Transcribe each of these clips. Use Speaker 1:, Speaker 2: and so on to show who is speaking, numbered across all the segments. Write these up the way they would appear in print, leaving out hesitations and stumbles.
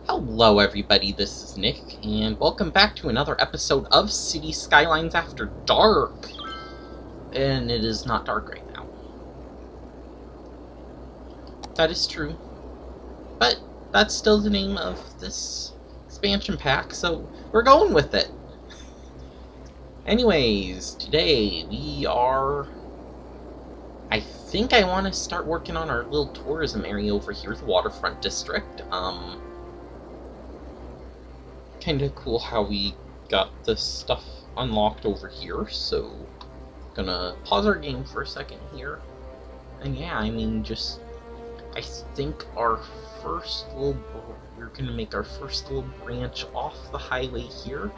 Speaker 1: Hello everybody, this is Nick, and welcome back to another episode of Skylines After Dark. And it is not dark right now. That is true. But that's still the name of this expansion pack, so we're going with it. Anyways, today we are... I think I want to start working on our little tourism area over here, the waterfront district. Kinda cool how we got this stuff unlocked over here, so gonna pause our game for a second here. And yeah, I mean, I think our first little... we're gonna make our first little branch off the highway here.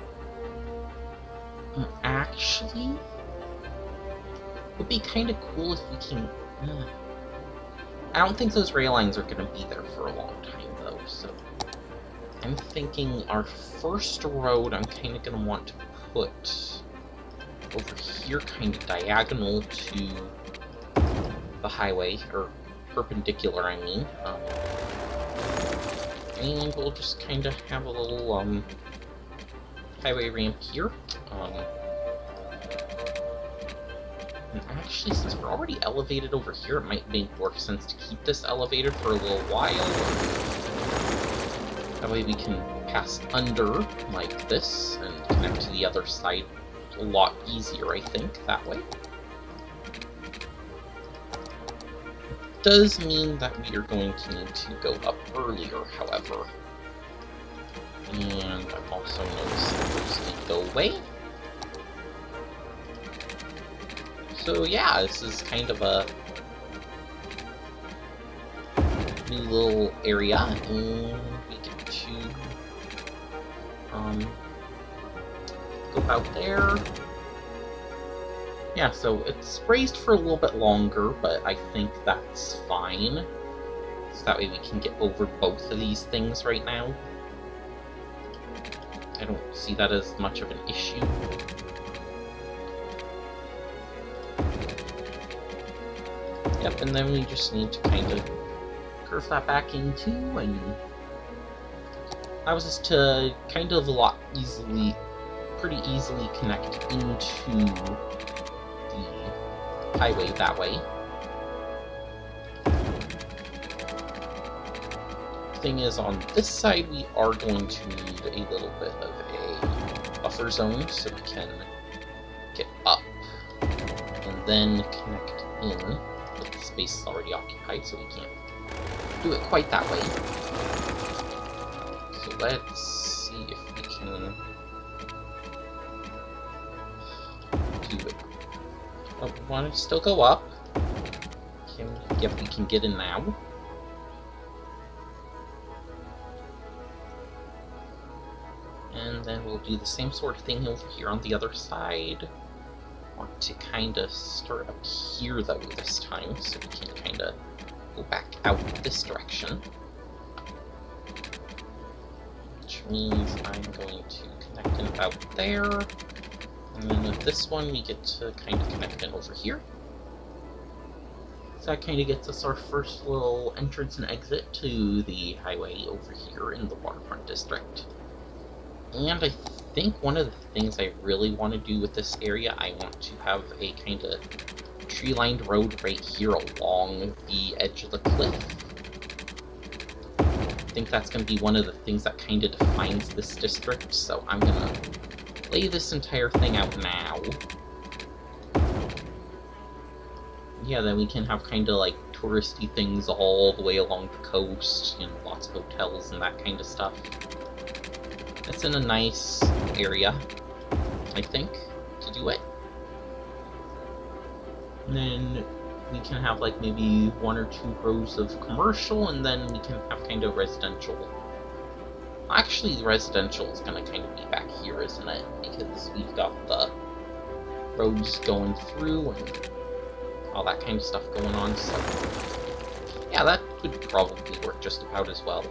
Speaker 1: Actually, it would be kinda cool if we can... I don't think those rail lines are gonna be there for a long time, though, so... I'm thinking our first road I'm kind of going to want to put over here, kind of diagonal to the highway, or perpendicular, I mean. And we'll just kind of have a little highway ramp here. And actually, since we're already elevated over here, it might make more sense to keep this elevated for a little while. That way we can pass under, like this, and connect to the other side a lot easier, I think, that way. It does mean that we are going to need to go up earlier, however. And I'm also noticing those need to go away. So yeah, this is kind of a new little area, and we get to go out there. Yeah, so it's raised for a little bit longer, but I think that's fine. So that way we can get over both of these things right now. I don't see that as much of an issue. Yep, and then we just need to kind of curve that back into, and allows us to kind of pretty easily connect into the highway that way. Thing is, on this side we are going to need a little bit of a buffer zone so we can get up and then connect in, but the space is already occupied, so we can't do it quite that way. So let's see if we can do it. Oh, we want to still go up. Yep, we can get in now. And then we'll do the same sort of thing over here on the other side. Want to kind of start up here though this time, so we can kind of go back out this direction. Which means I'm going to connect in about there. And then with this one, we get to kind of connect in over here. So that kind of gets us our first little entrance and exit to the highway over here in the waterfront district. And I think one of the things I really want to do with this area, I want to have a kind of tree-lined road right here along the edge of the cliff. I think that's going to be one of the things that kind of defines this district, so I'm going to lay this entire thing out now. Yeah, then we can have kind of like touristy things all the way along the coast, and lots of hotels and that kind of stuff. It's in a nice area, I think, to do it. And then we can have like maybe 1 or 2 rows of commercial, and then we can have kind of residential. Actually, the residential is going to kind of be back here, isn't it? Because we've got the roads going through and all that kind of stuff going on, so... yeah, that would probably work just about as well.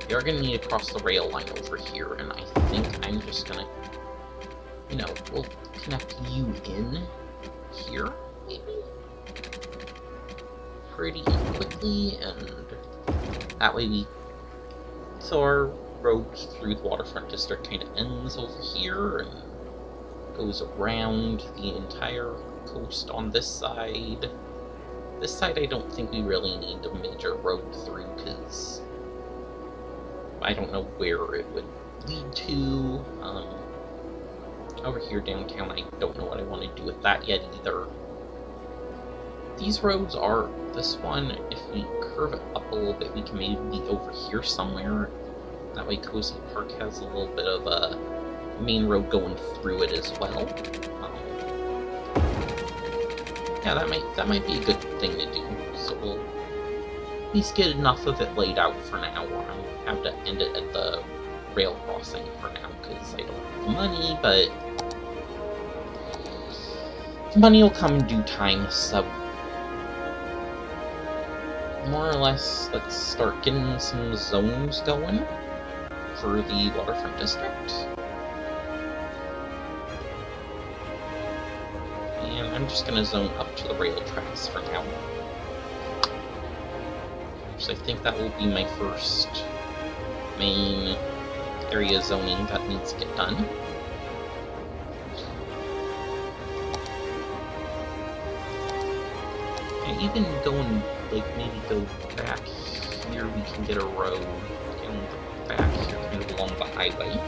Speaker 1: We are going to need to cross the rail line over here, and I think I'm just going to, you know, we'll connect you in here, maybe? For pretty quickly, and that way so our road through the waterfront district kind of ends over here and goes around the entire coast on this side. This side I don't think we really need a major road through, because I don't know where it would lead to. Over here downtown, I don't know what I want to do with that yet either. These roads are, this one, if we curve it up a little bit, we can maybe be over here somewhere. That way Cozy Park has a little bit of a main road going through it as well. Yeah, that might be a good thing to do. So we'll at least get enough of it laid out for now. I'll have to end it at the rail crossing for now, because I don't have the money, but money will come in due time, so more or less, let's start getting some zones going for the waterfront district. And I'm just going to zone up to the rail tracks for now. So I think that will be my first main area zoning that needs to get done. And even going, like, maybe go back here, we can get a road getting back here, kind of along the highway.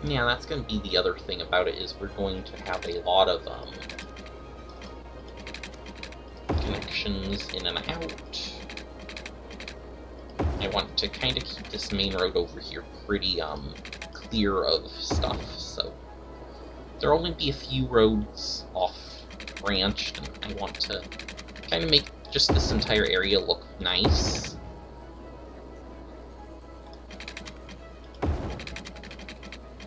Speaker 1: Yeah, that's going to be the other thing about it, is we're going to have a lot of connections in and out. I want to kind of keep this main road over here pretty clear of stuff, so there'll only be a few roads off-branched, and I want to kind of make just this entire area look nice.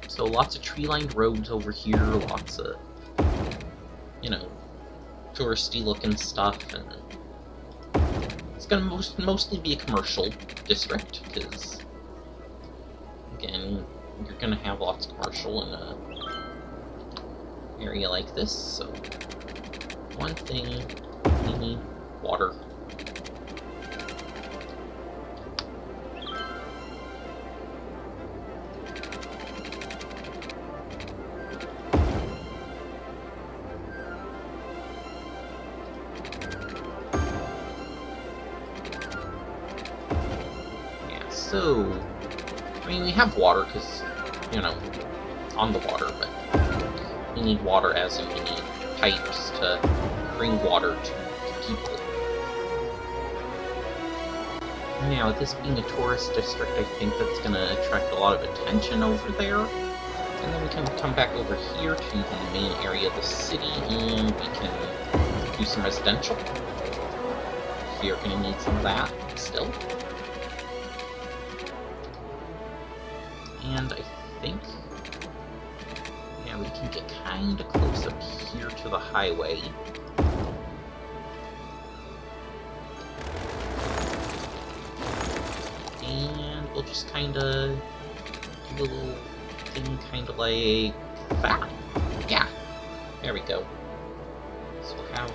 Speaker 1: So lots of tree-lined roads over here, lots of, you know, touristy-looking stuff, and it's going to mostly be a commercial district, because, again, you're going to have lots of commercial in a area like this, so one thing, we need water. So, I mean, we have water because, you know, on the water, but we need water as in we need pipes to bring water to people. Now, with this being a tourist district, I think that's going to attract a lot of attention over there. And then we can come back over here to the main area of the city, and we can do some residential. We are going to need some of that still. And I think, yeah, we can get kind of close up here to the highway. And we'll just kind of do a little thing kind of like that. Yeah, there we go. So we'll have,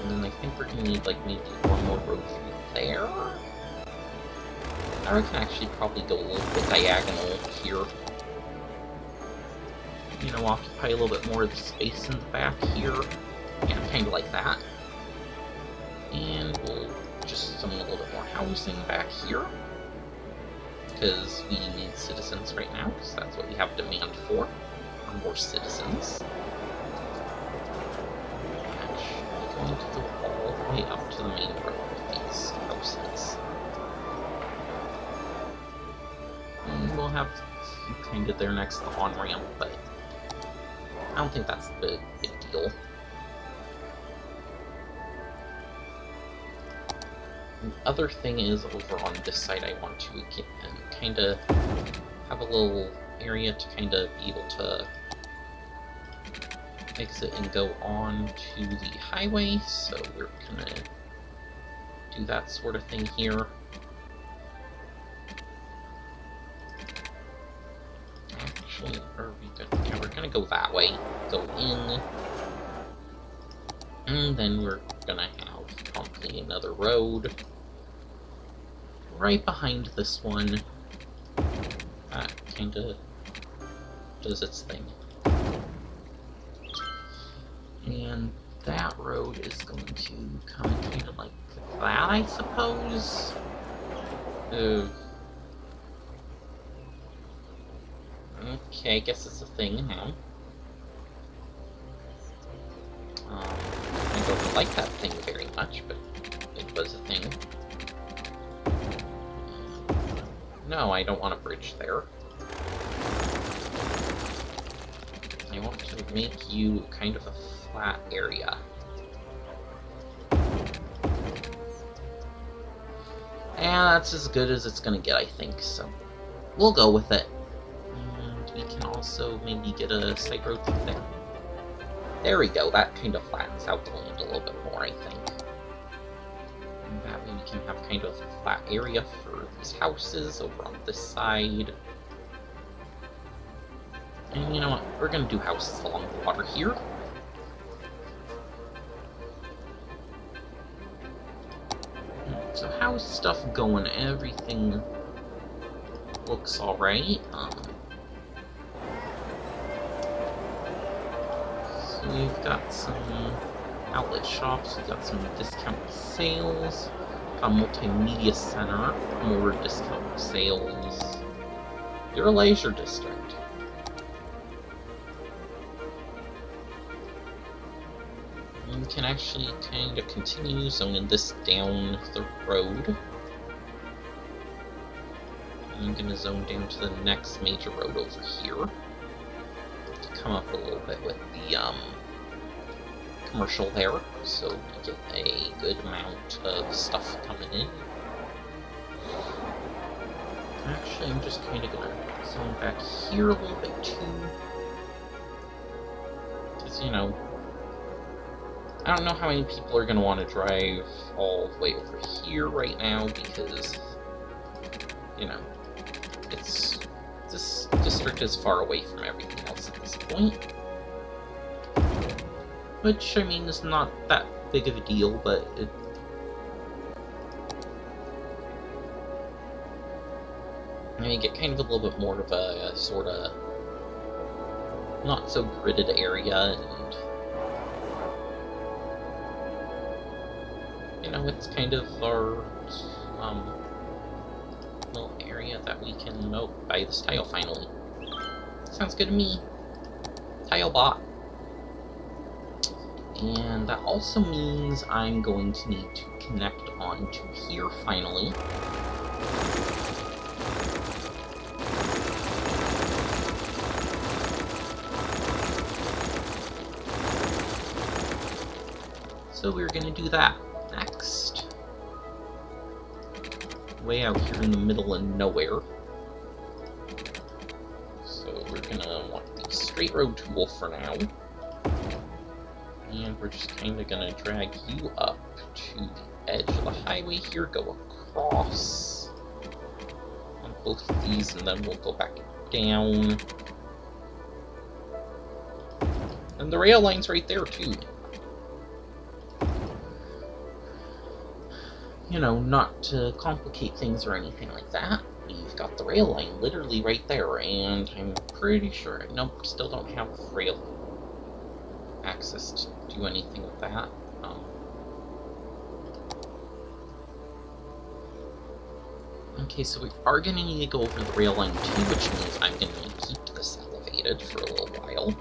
Speaker 1: and then I think we're going to need like maybe one more road through there. I can actually probably go a little bit diagonal here. You know, occupy a little bit more of the space in the back here. Yeah, kind of like that. And we'll just summon a little bit more housing back here. Because we need citizens right now, because that's what we have demand for. More citizens. Actually, going to go all the way up to the main road with these houses. And we'll have you kind of there next to the on-ramp, but I don't think that's the big deal. The other thing is over on this side, I want to again kind of have a little area to kind of be able to exit and go on to the highway, so we're gonna do that sort of thing here. actually, yeah, we're gonna go that way. Go in. And then we're gonna have probably another road right behind this one. That kinda does its thing. And that road is going to come kind of like that, I suppose. Okay, I guess it's a thing now. I don't like that thing very much, but it was a thing. No, I don't want a bridge there. I want to make you kind of a flat area. And that's as good as it's gonna get, I think, so we'll go with it. And we can also maybe get a side road through there. There we go, that kind of flattens out the land a little bit more, I think. And that way we can have kind of a flat area for these houses over on this side. And you know what, we're gonna do houses along the water here. So how's stuff going? Everything looks alright. So we've got some outlet shops, we've got some discount sales, a multimedia center, more discount sales. You're a leisure district. You can actually kind of continue zoning this down the road. I'm going to zone down to the next major road over here to come up a little bit with the commercial there, so we get a good amount of stuff coming in. Actually, I'm just kind of going to zone back here a little bit too, because, you know, I don't know how many people are going to want to drive all the way over here right now, because, you know, this district is far away from everything else at this point. Which, I mean, is not that big of a deal, but it... I mean, you get kind of a little bit more of a sort of not so gridded area, and you know, it's kind of our little area that we can buy this tile finally. Sounds good to me. Tile bot. And that also means I'm going to need to connect on to here finally. So we're going to do that next. Way out here in the middle of nowhere. So we're going to want the straight road tool for now. And we're just kind of going to drag you up to the edge of the highway here, go across on both of these, and then we'll go back down. And the rail line's right there, too. You know, not to complicate things or anything like that, we've got the rail line literally right there, and I'm pretty sure, nope, still don't have rail access to do anything with that. Okay, so we are going to need to go over the rail line too, which means I'm going to need to keep this elevated for a little while.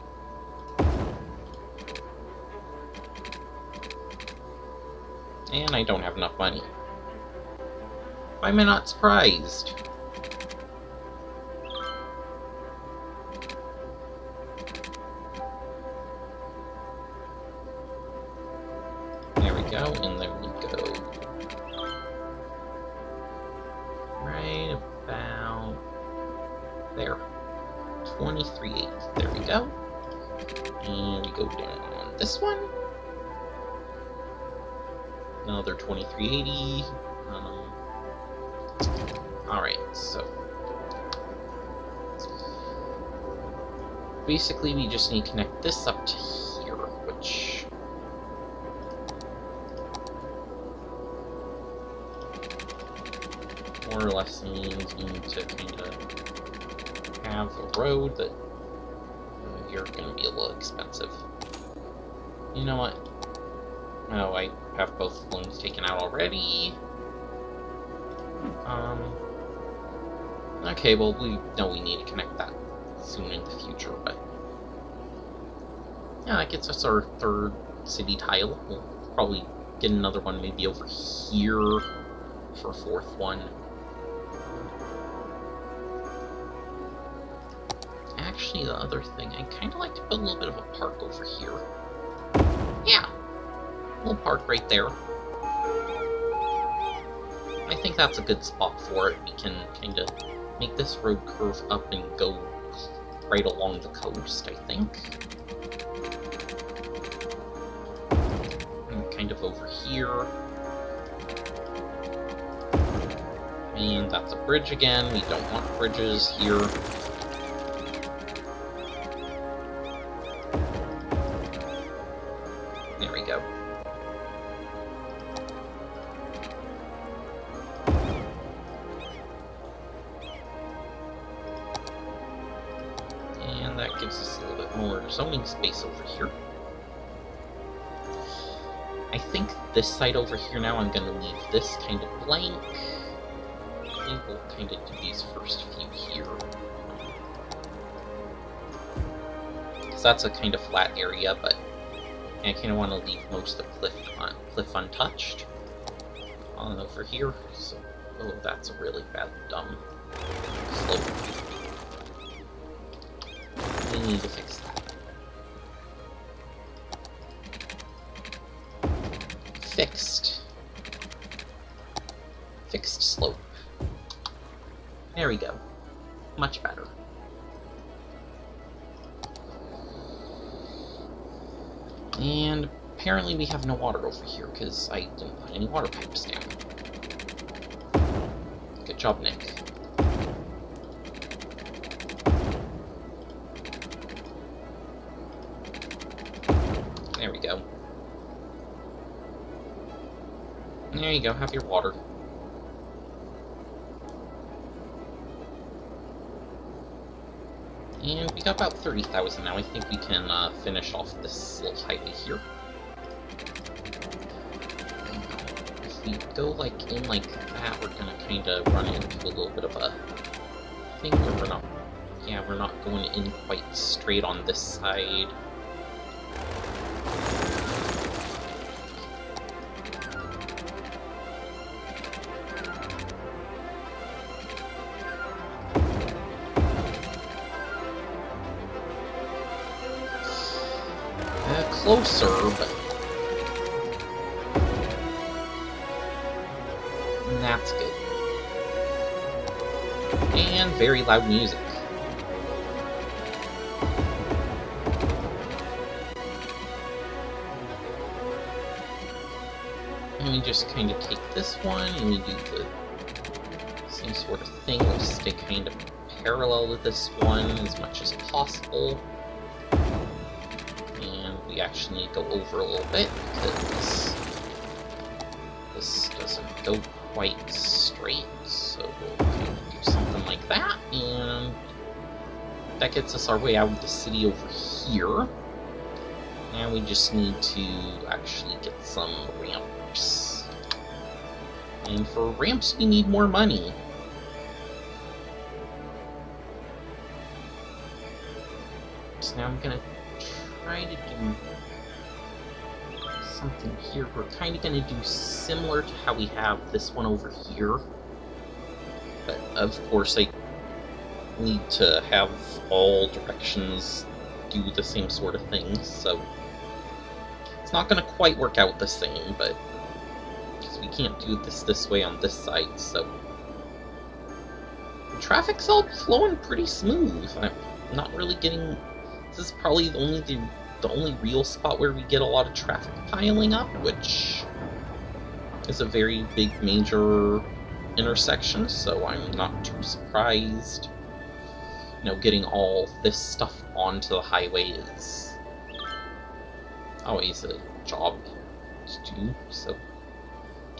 Speaker 1: And I don't have enough money. Why am I not surprised? There we go, and then we go right about there. 2380. There we go. And we go down this one. Another 2380. Alright, so basically we just need to connect this up to here, which... more or less means we need to kind of have a road that you're going to be a little expensive. You know what? Oh, I have both balloons taken out already. Okay, well, we know we need to connect that soon in the future, but... yeah, that gets us our third city tile. We'll probably get another one maybe over here for a fourth one. Actually, the other thing, I'd kind of like to build a little bit of a park over here. Yeah! A little park right there. I think that's a good spot for it. We can kind of make this road curve up and go right along the coast, I think. And kind of over here. And that's a bridge again. We don't want bridges here. There we go. And that gives us a little bit more zoning space over here. I think this side over here now, I'm going to leave this kind of blank. I think we'll kind of do these first few here. Because that's a kind of flat area, but I kind of want to leave most of the cliff untouched. On over here, so... oh, that's a really bad, dumb slope. We need to fix that. Fixed. Fixed slope. There we go. Much better. And apparently we have no water over here, because I didn't put any water pipes down. Good job, Nick. There we go. There you go, have your water. And we got about 30,000 now. I think we can finish off this little highway here. If we go like in like that, we're gonna kind of run into a little bit of a thing where we're not... yeah, we're not going in quite straight on this side. Closer, but that's good. And very loud music. And we just kind of take this one and we do the same sort of thing. We'll stay kind of parallel to this one as much as possible. We actually need to go over a little bit because this doesn't go quite straight, so we'll kind of do something like that, and that gets us our way out of the city over here. And we just need to actually get some ramps. And for ramps, we need more money. So now I'm gonna try to do something here. We're kind of going to do similar to how we have this one over here. But, of course, I need to have all directions do the same sort of thing, so it's not going to quite work out the same, but because we can't do this way on this side, so the traffic's all flowing pretty smooth. I'm not really getting... this is probably the only real spot where we get a lot of traffic piling up, which is a very big major intersection, so I'm not too surprised. getting all this stuff onto the highway is always a job to do, so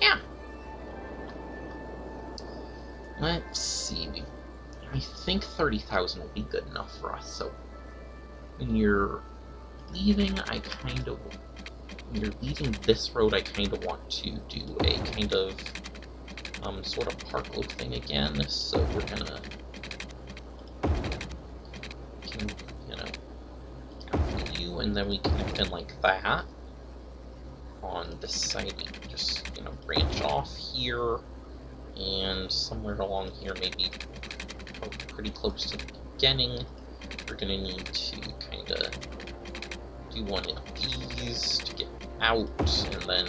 Speaker 1: yeah. Let's see, I think 30,000 will be good enough for us, so when you're leaving, when you're leaving this road, I kind of want to do a kind of sort of park loop thing again, so we're gonna after you, and then we connect in like that. On this side, we can just, branch off here, and somewhere along here, maybe pretty close to the beginning, we're gonna need to kind of do one of these to get out, and then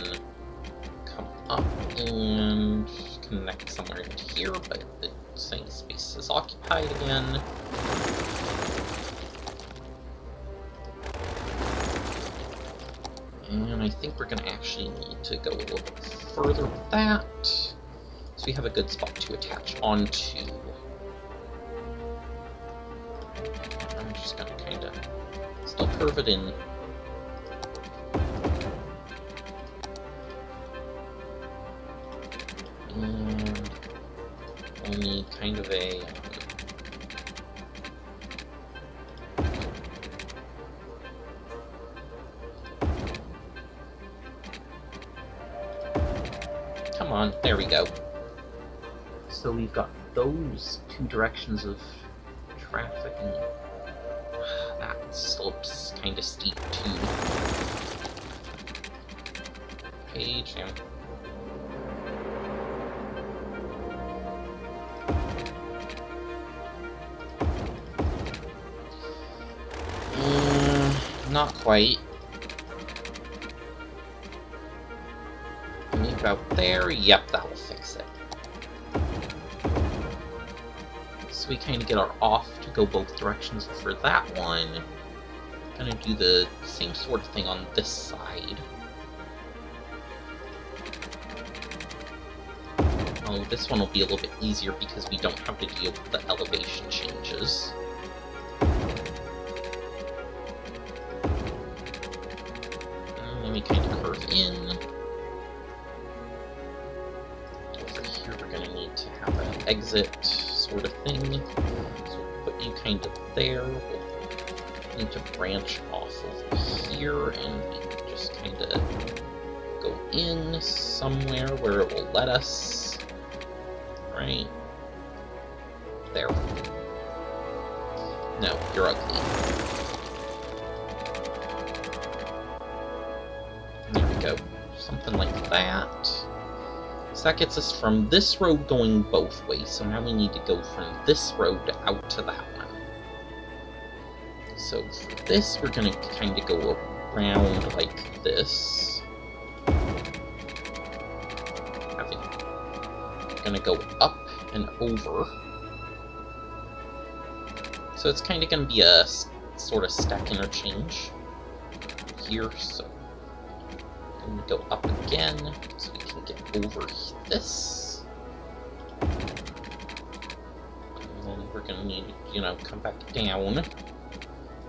Speaker 1: come up and connect somewhere into here, but the same space is occupied again. And I think we're going to actually need to go a little bit further with that, so we have a good spot to attach onto. I'm just going to kind of still curve it in. And we'll need kind of a come on, there we go. So we've got those two directions of traffic, and that slope's kind of steep too. Page down. Not quite. Maybe about there. Yep, that will fix it. So we kind of get our off to go both directions for that one. Gonna do the same sort of thing on this side. Oh, this one will be a little bit easier because we don't have to deal with the elevation changes. We kind of curve in. Over here we're going to need to have an exit sort of thing. So we'll put you kind of there. We'll need to branch off over here, and we can just kind of go in somewhere where it will let us. Right there. No, you're ugly. Something like that. So that gets us from this road going both ways. So now we need to go from this road out to that one. So for this, we're going to kind of go around like this. We're going to go up and over. So it's kind of going to be a sort of stack interchange here. So we go up again, so we can get over this. And then we're going to need, come back down,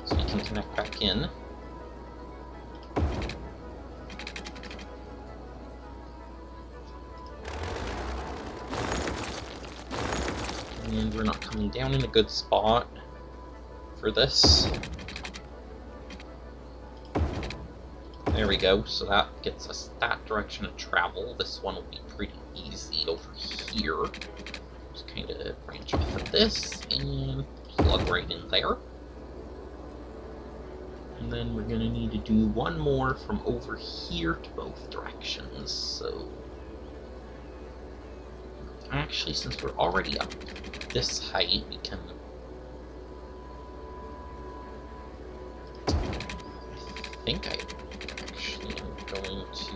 Speaker 1: so we can connect back in. And we're not coming down in a good spot for this. There we go, so that gets us that direction of travel. This one will be pretty easy over here. Just kind of branch off of this and plug right in there. And then we're going to need to do one more from over here to both directions. So actually, since we're already up this height, we can... I think I going to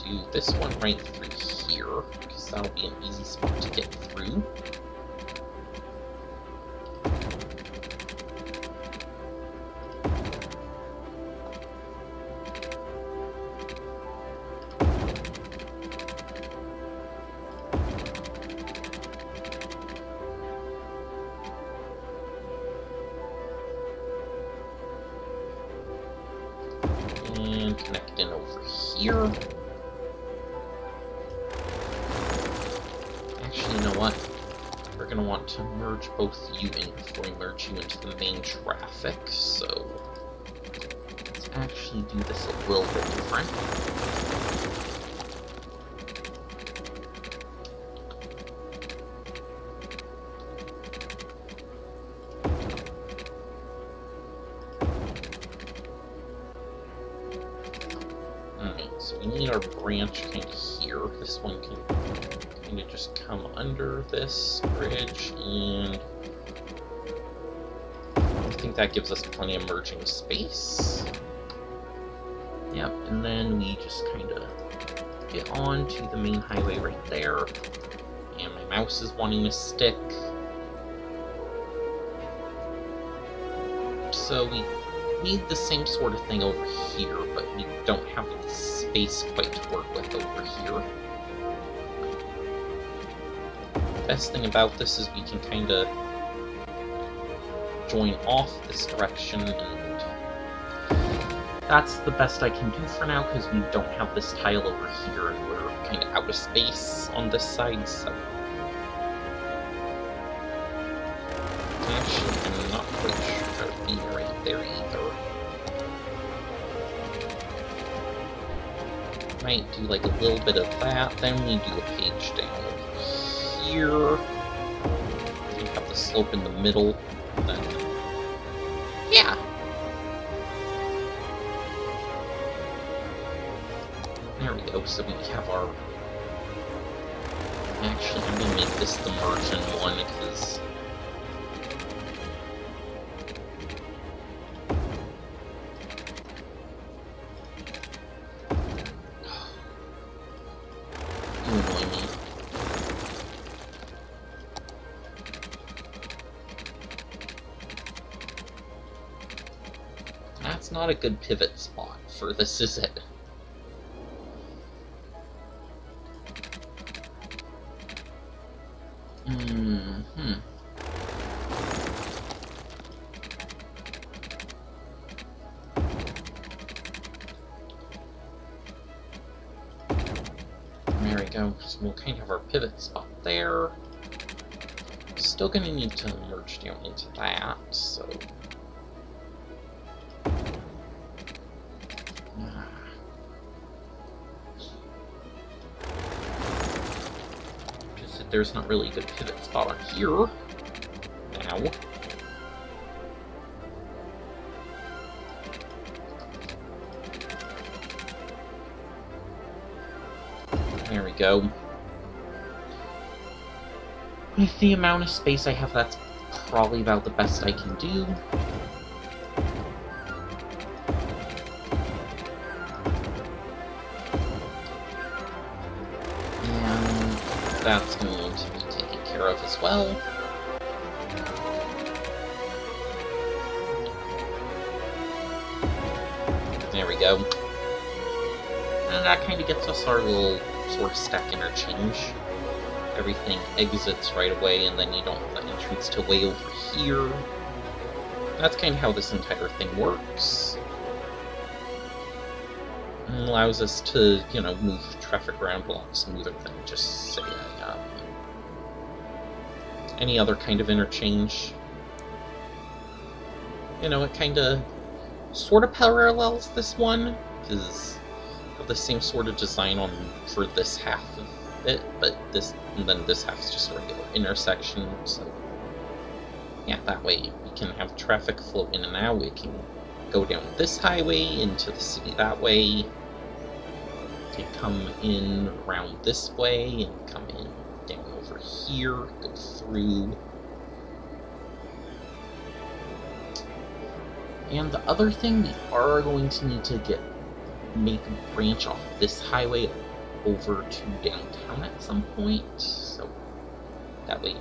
Speaker 1: do this one right through here, because that'll be an easy spot to get through. connect in over here. Actually, you know what? We're going to want to merge both you in before we merge you into the main traffic, so let's actually do this a little bit different. Alright, so we need our branch kind of here. This one can kind of just come under this bridge, and I think that gives us plenty of merging space. Yep, and then we just kind of get on to the main highway right there. And my mouse is wanting to stick. So we need the same sort of thing over here, but we don't have the space quite to work with over here. The best thing about this is we can kind of join off this direction, and that's the best I can do for now, because we don't have this tile over here, and we're kind of out of space on this side, so... Actually, I'm not quite sure how to be right there either. Might do like a little bit of that, then we do a page down here. We have the slope in the middle, then... Yeah! There we go, so we have our... Actually, I'm gonna make this the merchant one, because... You annoy me. That's not a good pivot spot for this, is it? There we go, so we'll kind of have our pivot spot there. Still gonna need to merge down into that, so... Just that there's not really a good pivot spot on here. Now. There we go. With the amount of space I have, that's probably about the best I can do. And that's going to be taken care of as well. There we go. And that kind of gets us our little sort of stack interchange. Everything exits right away, and then you don't have the entrance to way over here. That's kind of how this entire thing works. And allows us to, you know, move traffic around a lot smoother than just, say, any other kind of interchange. You know, it kind of sort of parallels this one, because of the same sort of design on for this half of it, but this, and then this half is just a regular intersection, so yeah, that way we can have traffic flow in and out. We can go down this highway into the city that way, can come in around this way, and come in down over here, go through. And the other thing, we are going to need to make a branch off this highway over to downtown at some point, so that way,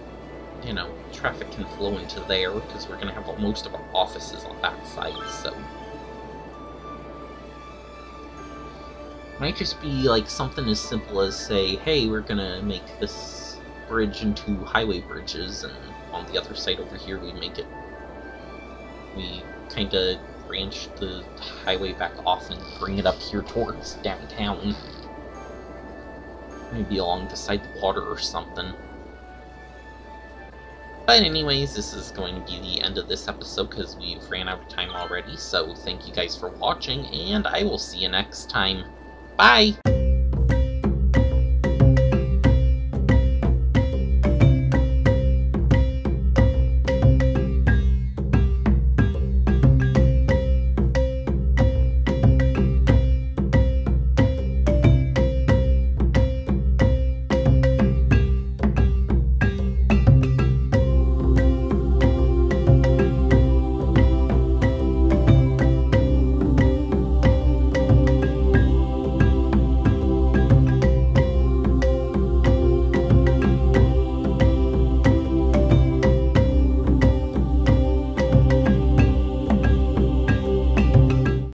Speaker 1: you know, traffic can flow into there, because we're going to have most of our offices on that side, so... Might just be like something as simple as, say, hey, we're going to make this bridge into highway bridges, and on the other side over here we make it... We kind of branch the highway back off and bring it up here towards downtown. Maybe along the side of the water or something. But anyways, this is going to be the end of this episode because we've ran out of time already, so thank you guys for watching, and I will see you next time. Bye!